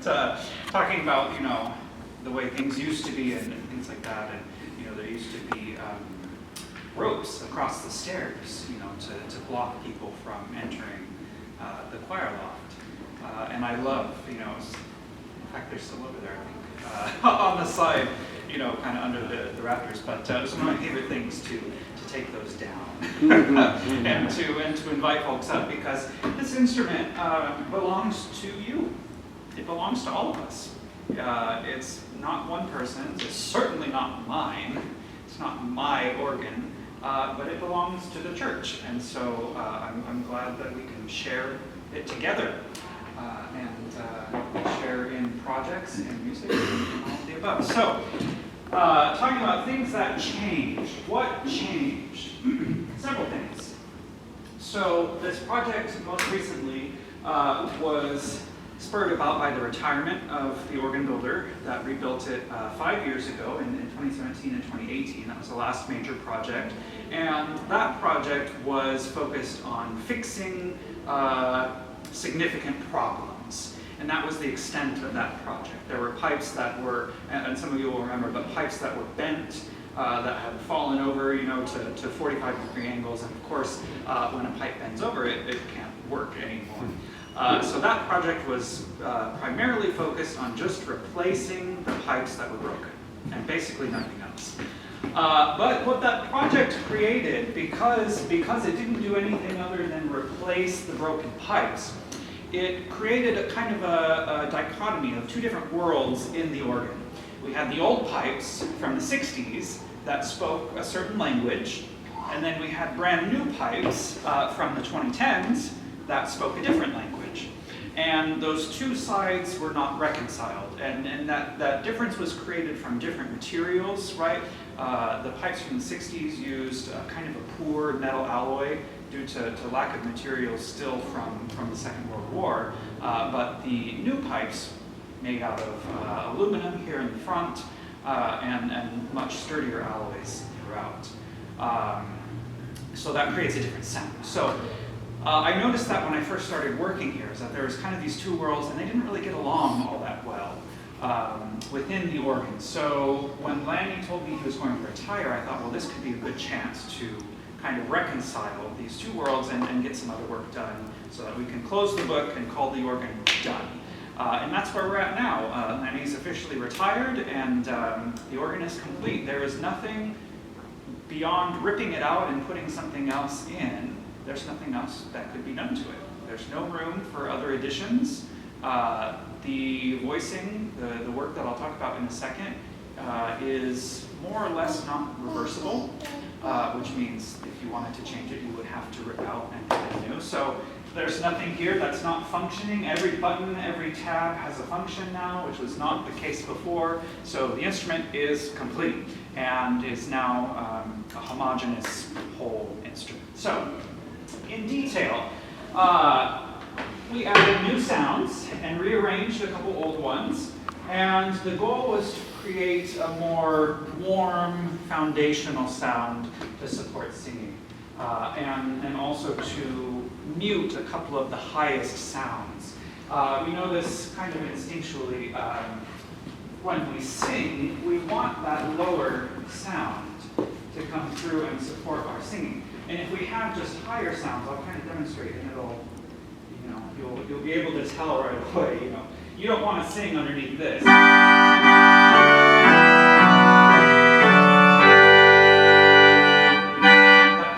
talking about, the way things used to be and things like that. And, there used to be ropes across the stairs, to block people from entering the choir loft. And I love, in fact, they're still over there, I think, on the side, kind of under the rafters. But it was one of my favorite things to take those down and to invite folks up, because this instrument belongs to you. It belongs to all of us. It's not one person's. It's certainly not mine. It's not my organ, but it belongs to the church. And so I'm glad that we can share it together and share in projects and music and all of the above. So, talking about things that changed. What changed? Several things. So this project most recently was spurred about by the retirement of the organ builder that rebuilt it 5 years ago in 2017 and 2018. That was the last major project. And that project was focused on fixing significant problems. And that was the extent of that project. There were pipes that were, and some of you will remember, but pipes that were bent, that had fallen over, to 45-degree angles. And of course, when a pipe bends over, it can't work anymore. So that project was primarily focused on just replacing the pipes that were broken, and basically nothing else. But what that project created, because it didn't do anything other than replace the broken pipes, it created a kind of a dichotomy of two different worlds in the organ. We had the old pipes from the 60s that spoke a certain language, and then we had brand new pipes from the 2010s that spoke a different language. And those two sides were not reconciled, and that difference was created from different materials, right? The pipes from the 60s used kind of a poor metal alloy due to lack of materials still from the Second World War, but the new pipes made out of aluminum here in the front and much sturdier alloys throughout. So that creates a different sound. So I noticed that when I first started working here, is that there was kind of these two worlds, and they didn't really get along all that well within the organ. So when Lanny told me he was going to retire, I thought, well, this could be a good chance to kind of reconcile these two worlds and get some other work done so that we can close the book and call the organ done. And that's where we're at now. Lanny's officially retired, and the organ is complete. There is nothing beyond ripping it out and putting something else in. There's nothing else that could be done to it. There's no room for other additions. The voicing, the work that I'll talk about in a second, is more or less not reversible, which means if you wanted to change it, you would have to rip out and put new. So there's nothing here that's not functioning. Every button, every tab has a function now, which was not the case before. So the instrument is complete and is now a homogeneous whole instrument. So, in detail, we added new sounds and rearranged a couple old ones, and the goal was to create a more warm, foundational sound to support singing, and also to mute a couple of the highest sounds. We know this kind of instinctually. When we sing, we want that lower sound to come through and support our singing. And if we have just higher sounds, I'll kind of demonstrate, and you'll be able to tell right away. You don't want to sing underneath this. That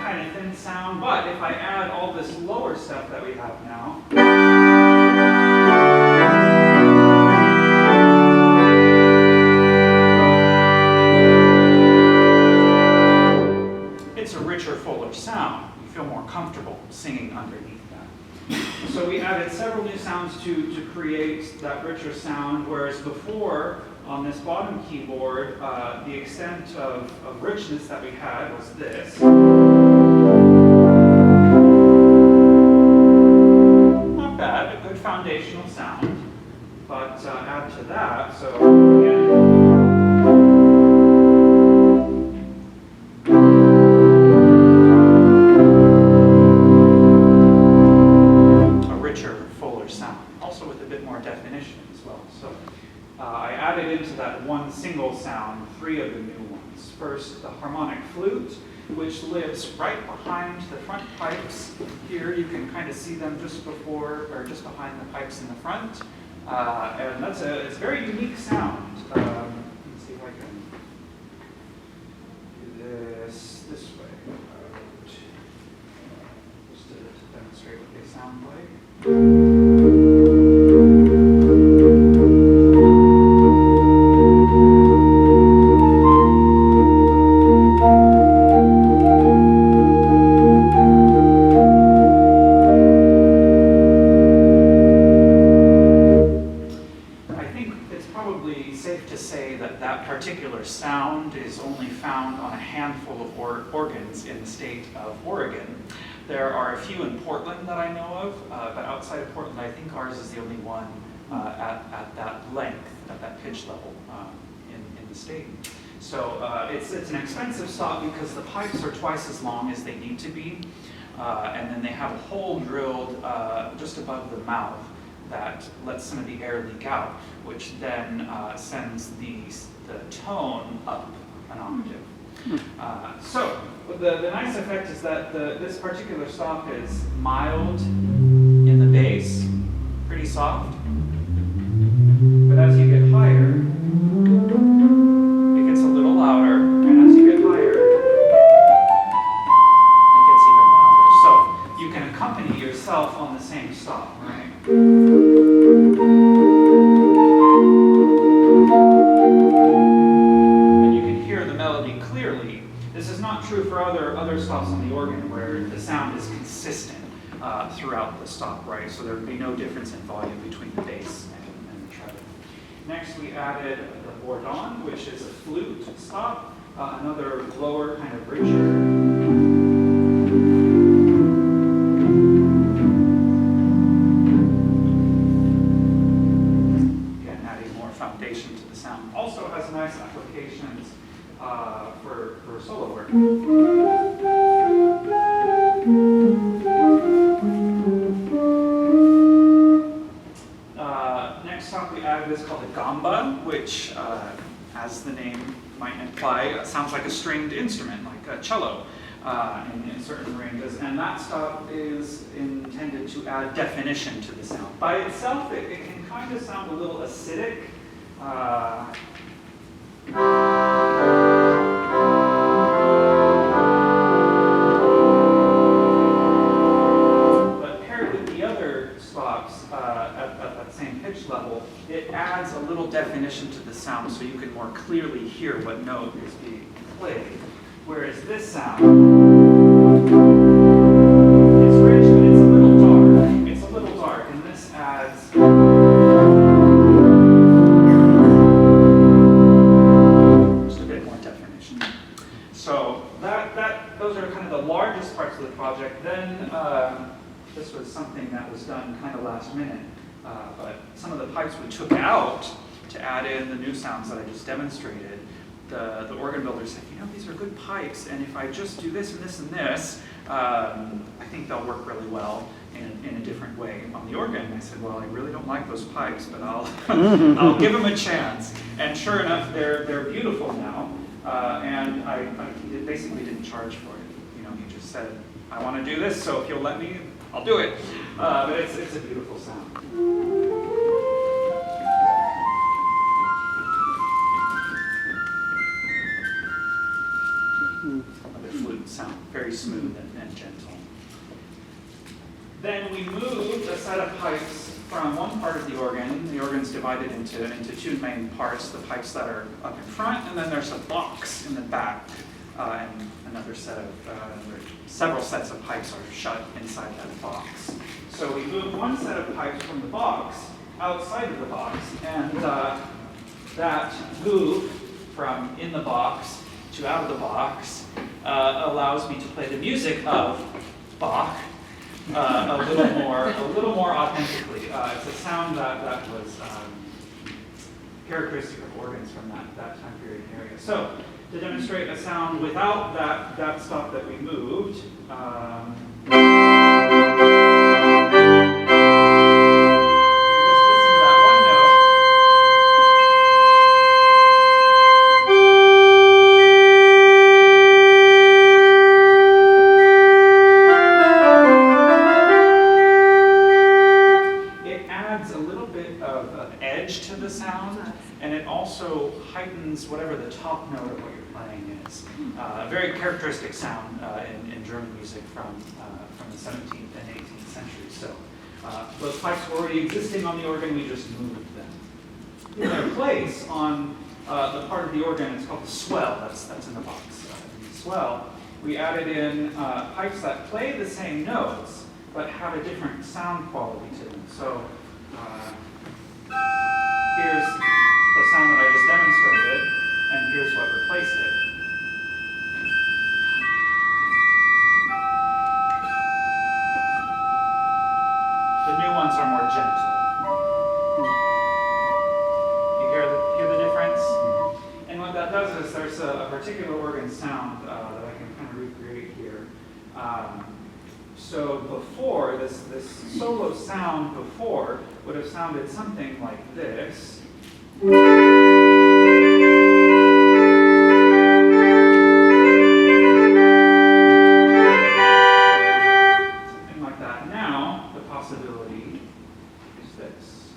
kind of thin sound. But if I add all this lower stuff that we have now, it's a richer, fuller sound. You feel more comfortable singing underneath that. So we added several new sounds to create that richer sound, whereas before, on this bottom keyboard, the extent of richness that we had was this. Not bad, a good foundational sound. But add to that, so again, definition. information as well. So I added into that one single sound 3 of the new ones. First, the harmonic flute, which lives right behind the front pipes. Here you can kind of see them just before or just behind the pipes in the front. And it's a very unique sound. Let me see if I can do this way. Just to demonstrate what they sound like. Sound is only found on a handful of organs in the state of Oregon. There are a few in Portland that I know of, but outside of Portland, I think ours is the only one at that length, at that pitch level in the state. So it's an expensive stop because the pipes are twice as long as they need to be, and then they have a hole drilled just above the mouth that lets some of the air leak out, which then sends the tone up an octave. So the nice effect is that this particular stop is mild in the bass, pretty soft, but as you get higher, it gets a little louder, and as you get higher, it gets even louder. So you can accompany yourself on the same stop, right? True for other stops on the organ where the sound is consistent throughout the stop, right? So there would be no difference in volume between the bass and the treble. Next, we added the bourdon, which is a flute stop, another lower kind of richer. Again, adding more foundation to the sound. Also has nice applications for solo work. Next song we added is called a gamba, which, as the name might imply, sounds like a stringed instrument, like a cello in certain ranges. And that stop is intended to add definition to the sound. By itself, it can kind of sound a little acidic. But paired with the other stops at that same pitch level, it adds a little definition to the sound so you can more clearly hear what note is being played. Whereas this sound is rich, but it's a little dark. It's a little dark, and this adds just a bit more definition. So those are kind of the largest parts of the project. Then this was something that was done kind of last minute, but some of the pipes we took out to add in the new sounds that I just demonstrated. The organ builder said, these are good pipes, and if I just do this and this and this, I think they'll work really well in a different way on the organ. And I said, well, I really don't like those pipes, but I'll I'll give them a chance. And sure enough, they're beautiful now. And he basically didn't charge for it. He just said, I want to do this, so if you'll let me, I'll do it. But it's a beautiful sound. Another flute sound, very smooth and gentle. Then we moved a set of pipes from one part of the organ. The organ's divided into two main parts, the pipes that are up in front, and then there's a box in the back. And another set of, several sets of pipes are shut inside that box. So we moved one set of pipes from the box outside of the box, and that move from in the box to out of the box allows me to play the music of Bach a little more authentically. It's a sound that was characteristic of organs from that time period and area. So to demonstrate a sound without that stop that we moved, just listen to that one note. of edge to the sound, and it also heightens whatever the top note of what you're playing is. A very characteristic sound in German music from the 17th and 18th centuries. So those pipes were already existing on the organ, we just moved them. In their place on the part of the organ, it's called the swell, that's in the box. In the swell, we added in pipes that play the same notes, but have a different sound quality to them. So here's the sound that I just demonstrated, and here's what replaced it. The new ones are more gentle. You hear the difference? And what that does is there's a particular organ sound that I can kind of recreate here. So before, this solo sound before would have sounded something like this. Something like that. Now, the possibility is this.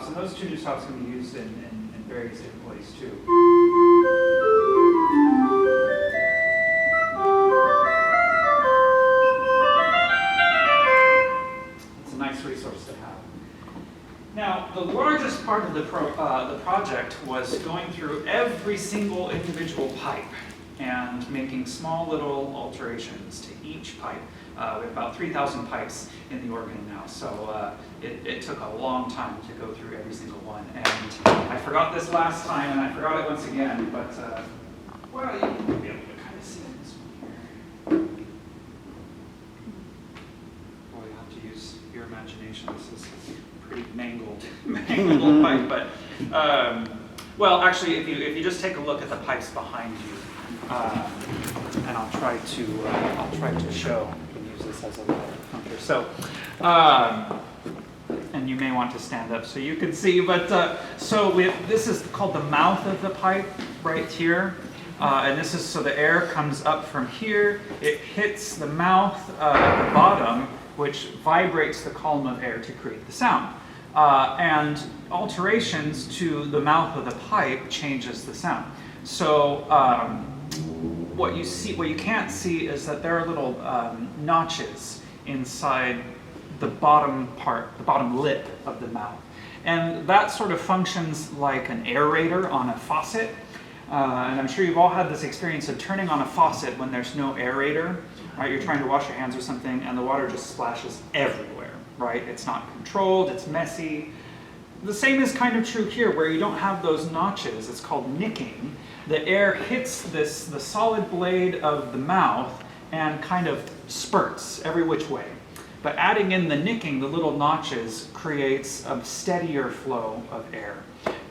And those two new stops can be used in various different ways too. It's a nice resource to have. Now, the largest part of the project was going through every single individual pipe and making small little alterations to each pipe. We have about 3,000 pipes in the organ now, so it took a long time to go through every single one. And I forgot this last time, and I forgot it once again, but well, you can be able to kind of see this one here. Well, you have to use your imagination. This is a pretty mangled pipe, but well, actually, if you just take a look at the pipes behind you, and I'll try to show. This as a little counter. So, and you may want to stand up so you can see, but this is called the mouth of the pipe right here. And this is so the air comes up from here, it hits the mouth at the bottom, which vibrates the column of air to create the sound. And alterations to the mouth of the pipe changes the sound. So, what you can't see is that there are little notches inside the bottom part, the bottom lip of the mouth. And that sort of functions like an aerator on a faucet. And I'm sure you've all had this experience of turning on a faucet when there's no aerator, right? You're trying to wash your hands or something and the water just splashes everywhere, right? It's not controlled, it's messy. The same is kind of true here where you don't have those notches. It's called nicking. The air hits the solid blade of the mouth and kind of spurts every which way. But adding in the nicking, the little notches, creates a steadier flow of air.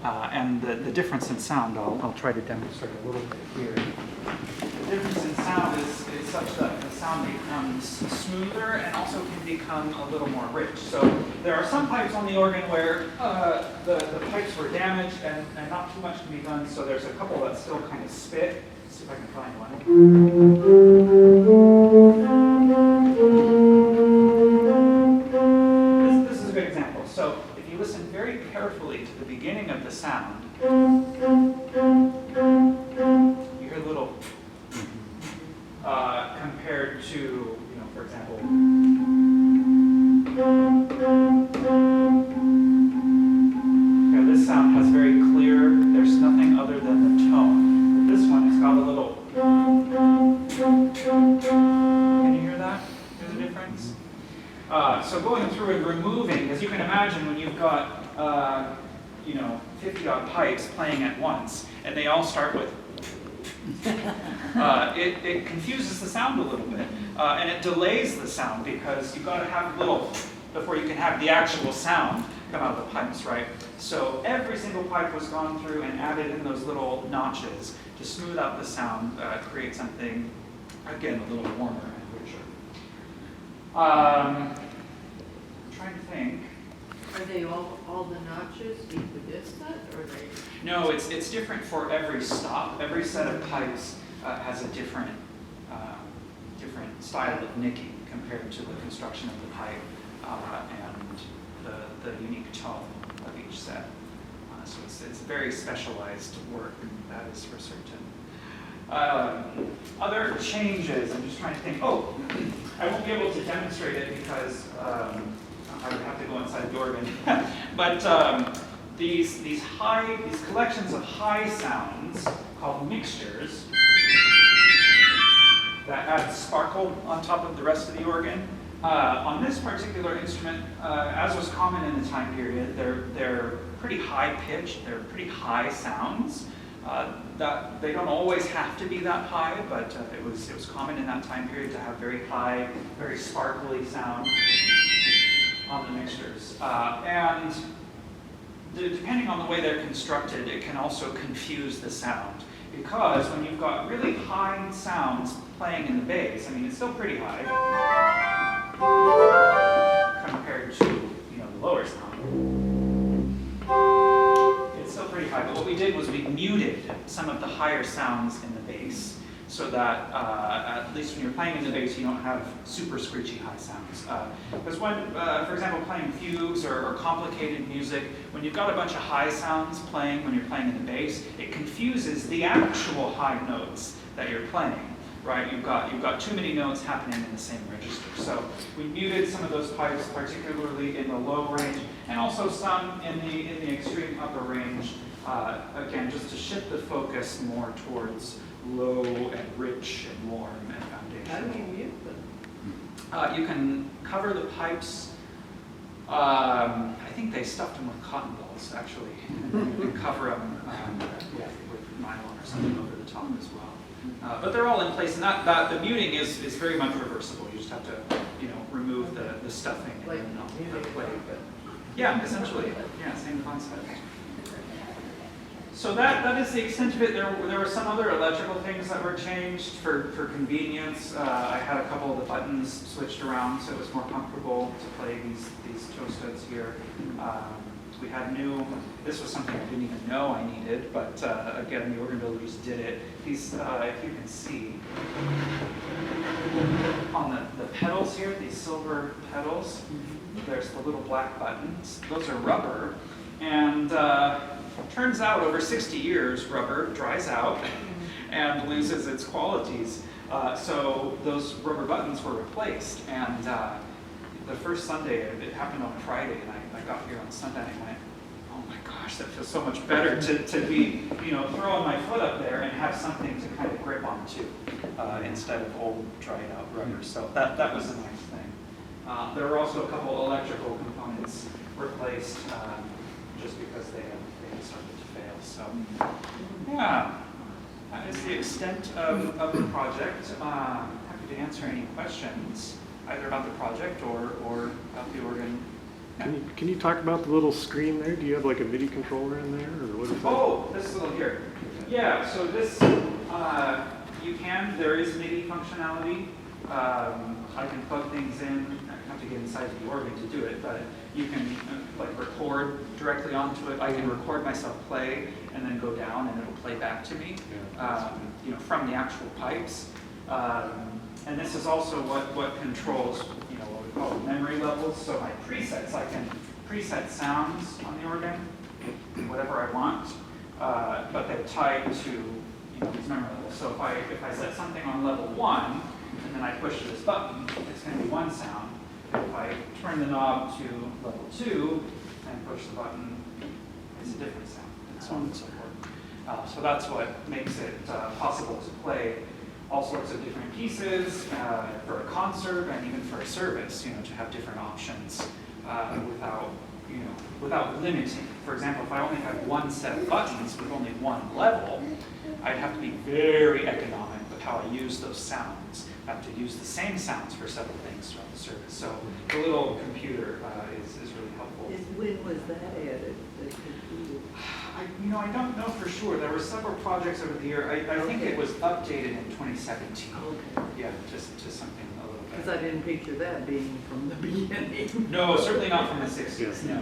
And the difference in sound, I'll try to demonstrate a little bit here. The difference in sound is such that the sound becomes smoother and also can become a little more rich. So there are some pipes on the organ where the pipes were damaged and not too much can be done, so there's a couple that still kind of spit. Let's see if I can find one. This is a good example. So if you listen very carefully to the beginning of the sound, you hear a little compared to, for example, this sound has very clear, there's nothing other than the tone. This one has got a little, can you hear that? There's a difference? So going through and removing, as you can imagine when you've got 50 odd pipes playing at once, and they all start with it confuses the sound a little bit, and it delays the sound because you've got to have little before you can have the actual sound come out of the pipes, right? So every single pipe was gone through and added in those little notches to smooth out the sound, create something, again, a little warmer and richer. I'm trying to think. Are they all the notches equidistant, or are they? No, it's different for every stop. Every set of pipes has a different style of nicking compared to the construction of the pipe and the unique tone of each set. So it's very specialized work, that is for certain. Other changes, I'm just trying to think. Oh, I won't be able to demonstrate it because I would have to go inside the organ. But these collections of high sounds called mixtures that add sparkle on top of the rest of the organ. On this particular instrument, as was common in the time period, they're pretty high pitched. They're pretty high sounds. That they don't always have to be that high, but it was common in that time period to have very high, very sparkly sound on the mixtures. And depending on the way they're constructed, it can also confuse the sound. Because when you've got really high sounds playing in the bass, I mean, it's still pretty high compared to, the lower sound. It's still pretty high, but what we did was we muted some of the higher sounds in the bass so that at least when you're playing in the bass, you don't have super screechy high sounds. Because when, for example, playing fugues or complicated music, when you've got a bunch of high sounds playing when you're playing in the bass, it confuses the actual high notes that you're playing. Right, you've got too many notes happening in the same register. So we muted some of those pipes, particularly in the low range, and also some in the extreme upper range. Again, just to shift the focus more towards low and rich and warm and foundational. How do you mute them? You can cover the pipes. I think they stuffed them with cotton balls, actually. And then you can cover them with nylon or something over the top as well. But they're all in place, and the muting is very much reversible. You just have to, remove the stuffing and Like then the plate. but Yeah, essentially. Yeah, same concept. So that is the extent of it. There were some other electrical things that were changed for convenience. I had a couple of the buttons switched around so it was more comfortable to play these toe studs here. We had this was something I didn't even know I needed, but again, the organ builders did it. These, if you can see, on the pedals here, these silver pedals, there's the little black buttons. Those are rubber, and turns out over 60 years, rubber dries out and loses its qualities. So those rubber buttons were replaced, and the first Sunday, it happened on Friday, and I got here on Sunday and I went, oh my gosh, that feels so much better to be, throwing my foot up there and have something to kind of grip onto instead of old dried out rubber. So that was a nice thing. There were also a couple electrical components replaced just because they had started to fail. So yeah, that is the extent of the project. Happy to answer any questions, either about the project or about the organ. Yeah. Can you talk about the little screen there? Do you have like a MIDI controller in there, or what is that? Oh, this little here. Yeah, so this, there is MIDI functionality. I can plug things in. I have to get inside the organ to do it, but you can record directly onto it. I can record myself play and then go down and it'll play back to me, from the actual pipes. And this is also what controls, what we call memory levels. So my presets, I can preset sounds on the organ, whatever I want, but they're tied to these memory levels. So if I set something on level 1 and then I push this button, it's going to be one sound. If I turn the knob to level 2 and push the button, it's a different sound, and so on and so forth. So that's what makes it possible to play all sorts of different pieces for a concert and even for a service, to have different options without limiting. For example, if I only had one set of buttons with only one level, I'd have to be very economic with how I use those sounds. I have to use the same sounds for several things throughout the service. So the little computer is really helpful. When was that added, the computer? I don't know for sure. There were several projects over the year. I think it was updated in 2017. Okay. Yeah, just something a little bit. Because I didn't picture that being from the beginning. No, certainly not from the 60s, no.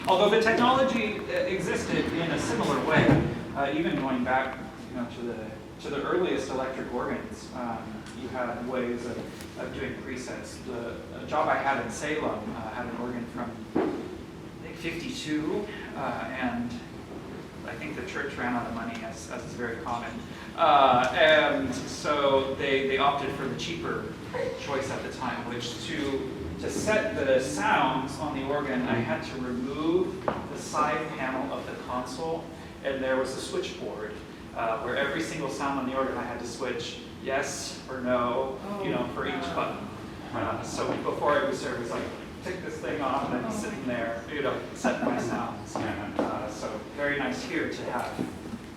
Although the technology existed in a similar way, even going back to the earliest electric organs. You had ways of doing presets. The job I had in Salem had an organ from, I think, 52, and I think the church ran out of money, as is very common. And so they opted for the cheaper choice at the time, which to set the sounds on the organ, I had to remove the side panel of the console, and there was a switchboard where every single sound on the organ I had to switch yes or no, for each button. So before every service, like, take this thing off, and I'd be sitting there, setting my sounds. So very nice here to have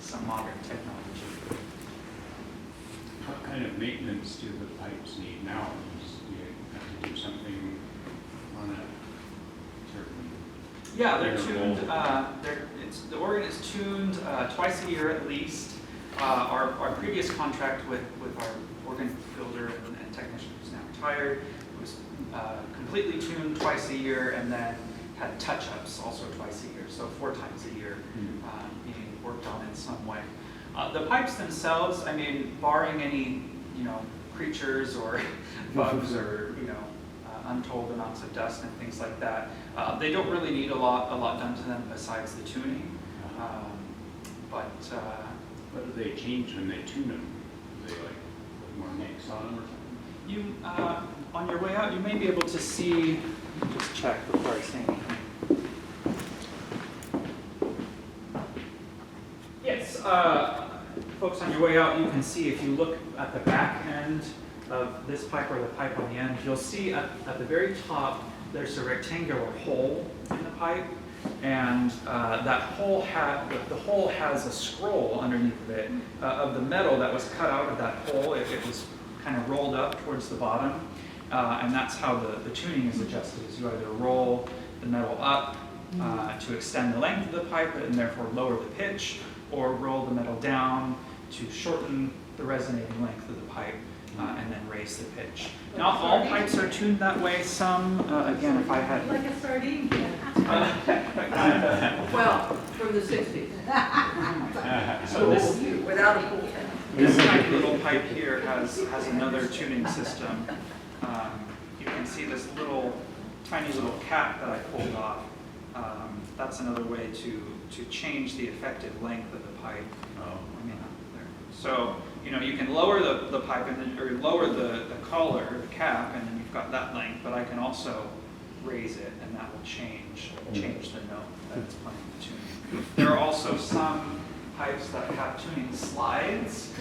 some modern technology. What kind of maintenance do the pipes need now? Do you have to do something on a certain? Yeah, they're interval? tuned. The organ is tuned twice a year at least. Our previous contract with our organ builder and technician, who's now retired, was completely tuned twice a year, and then had touch-ups also twice a year, so 4 times a year being worked on in some way. The pipes themselves, I mean, barring any creatures or bugs or untold amounts of dust and things like that, they don't really need a lot done to them besides the tuning. What do they change when they tune them? Do they put more mix on them or something? You, on your way out, you may be able to see, just check before I say anything. Yes, folks, on your way out, you can see if you look at the back end of this pipe or the pipe on the end, you'll see at the very top, there's a rectangular hole in the pipe. And that hole the hole has a scroll underneath of it of the metal that was cut out of that hole. It was kind of rolled up towards the bottom, and that's how the tuning is adjusted. Is you either roll the metal up to extend the length of the pipe and therefore lower the pitch, or roll the metal down to shorten the resonating length of the pipe and then raise the pitch. Not all pipes are tuned that way. Some, again, if I had Like a sardine can. Well, from the 60s. So this Without a pool. This tiny little pipe here has another tuning system. You can see this tiny little cap that I pulled off. That's another way to change the effective length of the pipe. So you can lower the pipe or lower the collar, the cap, and then you've got that length. But I can also raise it, and that will change the note that it's playing the tuning. There are also some pipes that have tuning slides,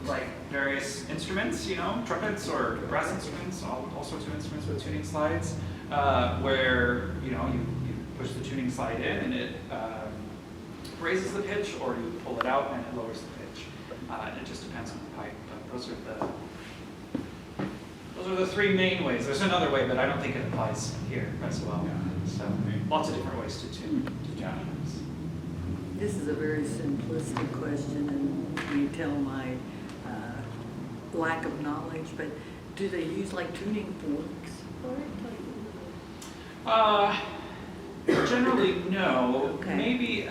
like various instruments, trumpets or brass instruments, all sorts of instruments with tuning slides, where you push the tuning slide in and it raises the pitch, or you pull it out and it lowers the pitch. It just depends on the pipe. But those are the 3 main ways. There's another way, but I don't think it applies here as well. So lots of different ways to tune this. This is a very simplistic question, and you tell my lack of knowledge, but do they use like tuning forks for it? Generally, no. Okay. Maybe,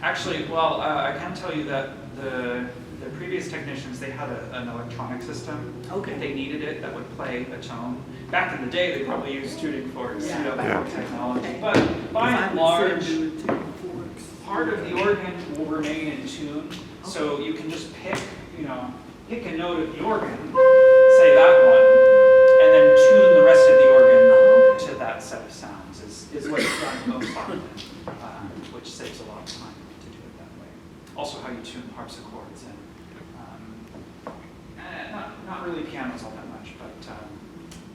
actually, well, I can tell you that the previous technicians, they had an electronic system. Okay. If they needed it, that would play a tone. Back in the day, they probably used tuning forks, before technology. Okay. But by and large, Tuning forks. part of the organ will remain in tune. So you can just pick a note of the organ, say that one, and then tune the rest of the organ to that set of sounds is what it's done most often, which saves a lot of time to do it that way. Also how you tune harpsichords and not really pianos all that much, but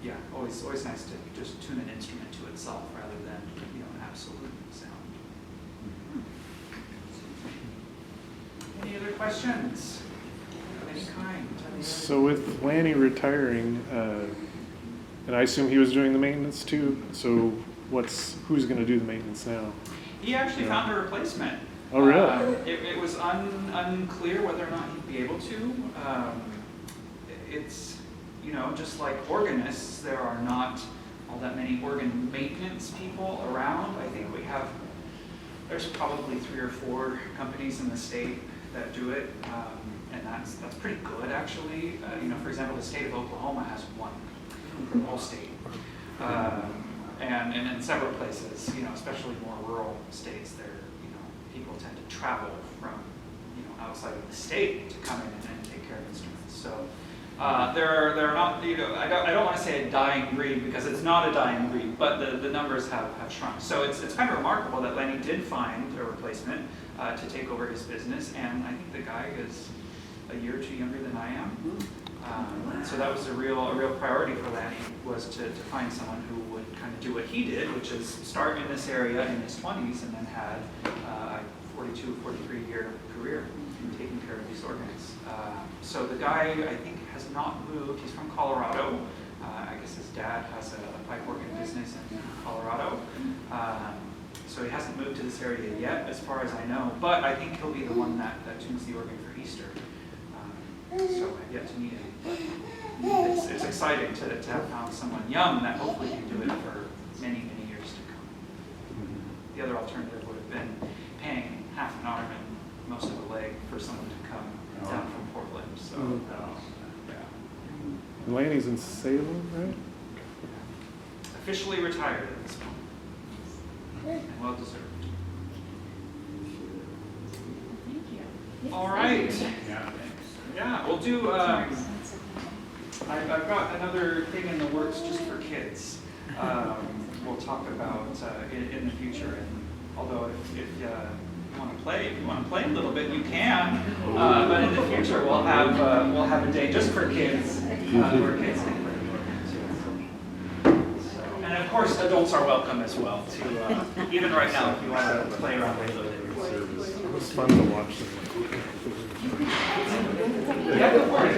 yeah, always nice to just tune an instrument to itself rather than an absolute sound. Any other questions? kind to the other. So with Lanny retiring, and I assume he was doing the maintenance too, so who's gonna do the maintenance now? He actually found a replacement. Oh, really? It was unclear whether or not he'd be able to. It's, just like organists, there are not all that many organ maintenance people around. I think there's probably 3 or 4 companies in the state that do it, and that's pretty good actually. For example, the state of Oklahoma has 1 for the whole state. And in several places, especially more rural states, people tend to travel from, outside of the state to come in and take care of instruments. So they're not, I don't want to say a dying breed because it's not a dying breed, but the numbers have shrunk. So it's kind of remarkable that Lenny did find a replacement to take over his business, and I think the guy is a year or 2 younger than I am. So that was a real priority for Lanny, was to find someone who would kind of do what he did, which is start in this area in his 20s and then had a 42, 43-year career taking care of these organs. So the guy, I think, has not moved. He's from Colorado. I guess his dad has a pipe organ business in Colorado. So he hasn't moved to this area yet, as far as I know. But I think he'll be the one that tunes the organ for Easter. So I've yet to meet him. But it's exciting to have found someone young that hopefully can do it for many, many years to come. The other alternative would have been paying half an arm and most of a leg for someone to come down from Portland. So, yeah. And Lanny's in Salem, right? Officially retired at this point. And well deserved. Thank you. All right. Yeah. Yeah, we'll do, I've got another thing in the works just for kids. We'll talk about in the future. And although if you want to play, a little bit, you can. But in the future, we'll have a day just for kids, where kids can play. So, and of course, adults are welcome as well. To even right now, if you want to play around with it. It was fun to watch them. Yeah, go for it.